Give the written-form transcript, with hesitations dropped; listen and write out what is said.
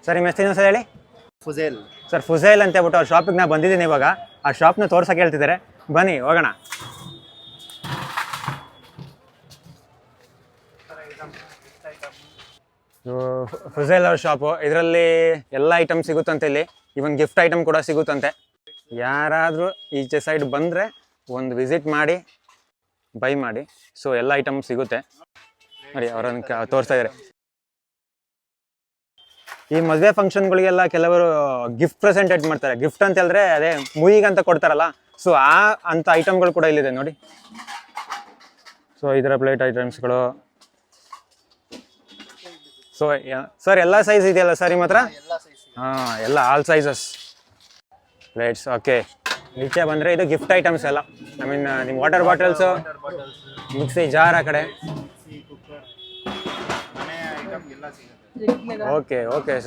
Sir ನಿಮ್ಮ ಹೆಸರು sir ಹೇಳಿ. ಫುಜೇಲ್. ಸರ್ ಫುಜೈಲ್ ಅಂತ ಹೇಳ್ಬಿಟ್ಟು ಅವ್ರ ಶಾಪಿಗೆ ನಾನು ಬಂದಿದ್ದೀನಿ ಇವಾಗ. ಆ ಶಾಪ್ನ ತೋರ್ಸಕ್ಕೆ ಹೇಳ್ತಿದ್ದಾರೆ, ಬನ್ನಿ ಹೋಗೋಣ. ಫುಜೈಲ್ ಅವ್ರ ಶಾಪು, ಇದರಲ್ಲಿ ಎಲ್ಲ ಐಟಮ್ ಸಿಗುತ್ತಂತೆ. ಇಲ್ಲಿ ಇವನ್ ಗಿಫ್ಟ್ ಐಟಮ್ ಕೂಡ ಸಿಗುತ್ತಂತೆ. ಯಾರಾದರೂ ಈಚೆ ಸೈಡ್ ಬಂದರೆ ಒಂದು ವಿಸಿಟ್ ಮಾಡಿ ಬೈ ಮಾಡಿ. ಸೊ ಎಲ್ಲ ಐಟಮ್ ಸಿಗುತ್ತೆ ನೋಡಿ, ಅವರನ್ನು ತೋರಿಸ್ತಾ ಇದ್ದಾರೆ. ಈ ಮದುವೆ ಫಂಕ್ಷನ್ಗಳಿಗೆಲ್ಲ ಕೆಲವರು ಗಿಫ್ಟ್ ಪ್ರೆಸೆಂಟೇಟ್ ಮಾಡ್ತಾರೆ. ಗಿಫ್ಟ್ ಅಂತ ಹೇಳಿದ್ರೆ ಅದೇ ಮೂವಿಗಂತ ಕೊಡ್ತಾರಲ್ಲ, ಸೊ ಅಂಥ ಐಟಮ್ಗಳು ಕೂಡ ಇಲ್ಲಿದೆ ನೋಡಿ. ಸೊ ಇದರ ಪ್ಲೇಟ್ ಐಟಮ್ಸ್ಗಳು. ಸೊ ಸರ್ ಎಲ್ಲ ಸೈಜ್ ಇದೆಯಲ್ಲ ಸರ್ ನಿಮ್ಮ ಹತ್ರ? ಹಾಂ, ಎಲ್ಲ ಆಲ್ ಸೈಜಸ್ ಪ್ಲೇಟ್ಸ್. ಓಕೆ, ಈಚೆ ಬಂದರೆ ಇದು ಗಿಫ್ಟ್ ಐಟಮ್ಸ್ ಎಲ್ಲ. ಐ ಮೀನ್ ನಿಮ್ಮ ವಾಟರ್ ಬಾಟಲ್ಸು, ಮಿಕ್ಸಿ ಜಾರ್ ಆ ಕಡೆ. Okay okay sir.